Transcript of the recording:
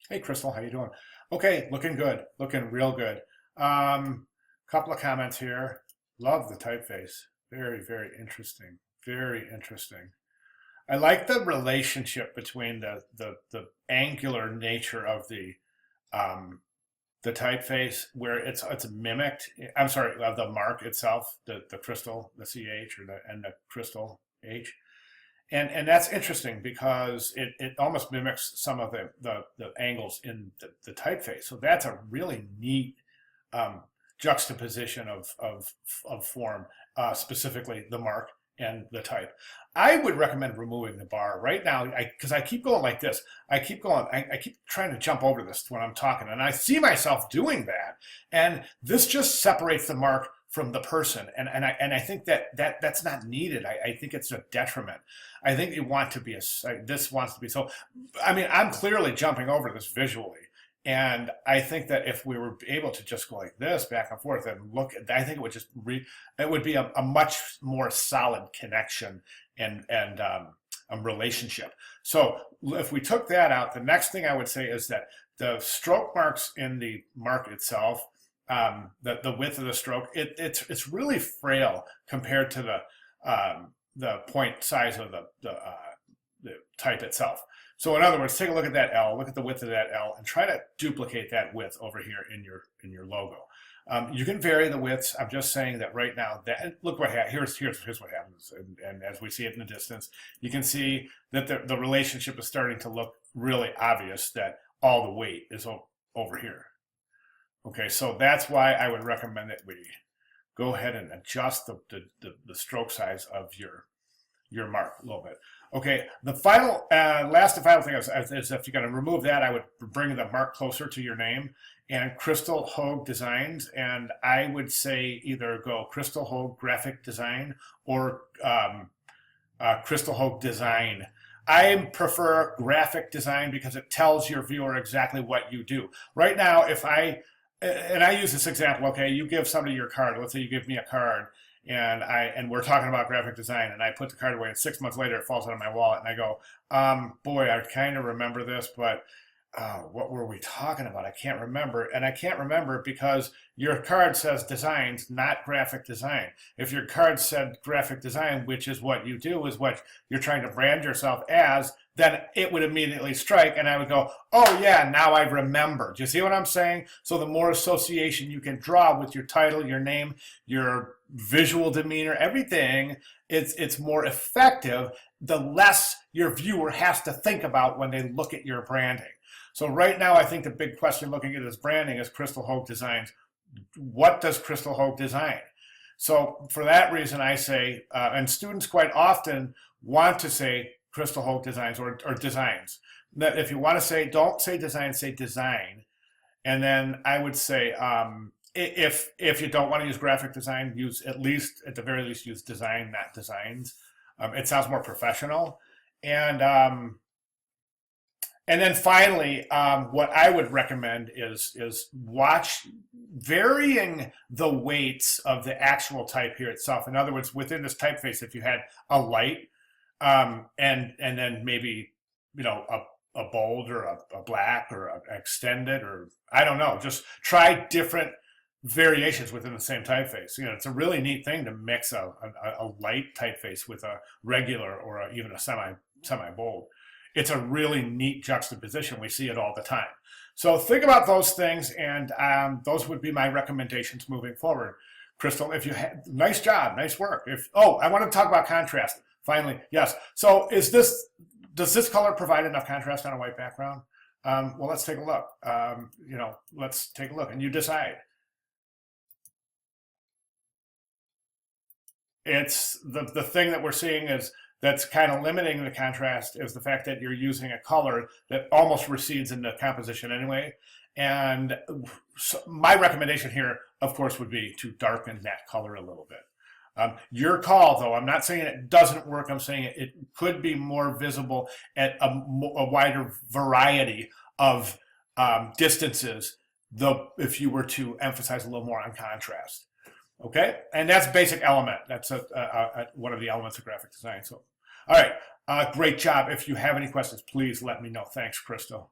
Hey, Crystal, how you doing? Okay, looking good, looking real good. Couple of comments here. Love the typeface. Very, very interesting. Very interesting. I like the relationship between the angular nature of um, the typeface, where it's mimicked. I'm sorry, of the mark itself, the crystal, the CH or the crystal H. And that's interesting because it almost mimics some of the angles in the typeface. So that's a really neat um, juxtaposition of form, specifically the mark and the type. I would recommend removing the bar right now, because I keep going like this. I keep going. I keep trying to jump over this when I'm talking, and I see myself doing that. And this just separates the mark from the person, and I think that's not needed. I think it's a detriment. I think you want to be this wants to be so. I mean, I'm clearly jumping over this visually. And I think that if we were able to just go like this back and forth and look, I think it would it would be a much more solid connection and a relationship. So if we took that out, the next thing I would say is that the stroke marks in the mark itself, the width of the stroke, it's really frail compared to the point size of the type itself. So in other words, take a look at that L, look at the width of that L, and try to duplicate that width over here in your logo. You can vary the widths. I'm just saying that right now, that look what here's what happens, and as we see it in the distance, you can see that the relationship is starting to look really obvious. That all the weight is over here. Okay, so that's why I would recommend that we go ahead and adjust the stroke size of your mark a little bit. Okay, the last and final thing is if you're going to remove that, I would bring the mark closer to your name and Crystal Hogue Designs, and I would say either go Crystal Hogue Graphic Design or Crystal Hogue Design. I prefer graphic design because it tells your viewer exactly what you do. Right now, and I use this example, okay, you give somebody your card. Let's say you give me a card, and we're talking about graphic design, and I put the card away, and 6 months later it falls out of my wallet, and I go, boy, I kind of remember this, but what were we talking about? I can't remember, and I can't remember because your card says designs, not graphic design. If your card said graphic design, which is what you do, is what you're trying to brand yourself as, then it would immediately strike, and I would go, oh yeah, now I remember. Do you see what I'm saying? So the more association you can draw with your title, your name, your visual demeanor, everything, it's more effective, the less your viewer has to think about when they look at your branding. So right now, I think the big question looking at this branding is Crystal Hogue Designs. What does Crystal Hogue design? So for that reason, I say, and students quite often want to say Crystal Hogue Designs or designs. That if you want to say, don't say design, say design. And then I would say, if you don't want to use graphic design, use at the very least, use design, not designs. It sounds more professional. And then finally, what I would recommend is watch varying the weights of the actual type here itself. In other words, within this typeface, if you had a light and then maybe a bold or a black or a extended, or I don't know, just try different variations within the same typeface. It's a really neat thing to mix a light typeface with a regular or even a semi bold. It's a really neat juxtaposition. We see it all the time. So think about those things, and those would be my recommendations moving forward. Crystal, if you had, nice job, nice work. I want to talk about contrast. Finally, yes. So does this color provide enough contrast on a white background? Well, let's take a look. Let's take a look, and you decide. It's the thing that we're seeing that's kind of limiting the contrast is the fact that you're using a color that almost recedes in the composition anyway. And so my recommendation here, of course, would be to darken that color a little bit. Your call, though. I'm not saying it doesn't work. I'm saying it could be more visible at a wider variety of distances, though, if you were to emphasize a little more on contrast. Okay, and that's basic element. That's one of the elements of graphic design. So, all right, great job. If you have any questions, please let me know. Thanks, Crystal.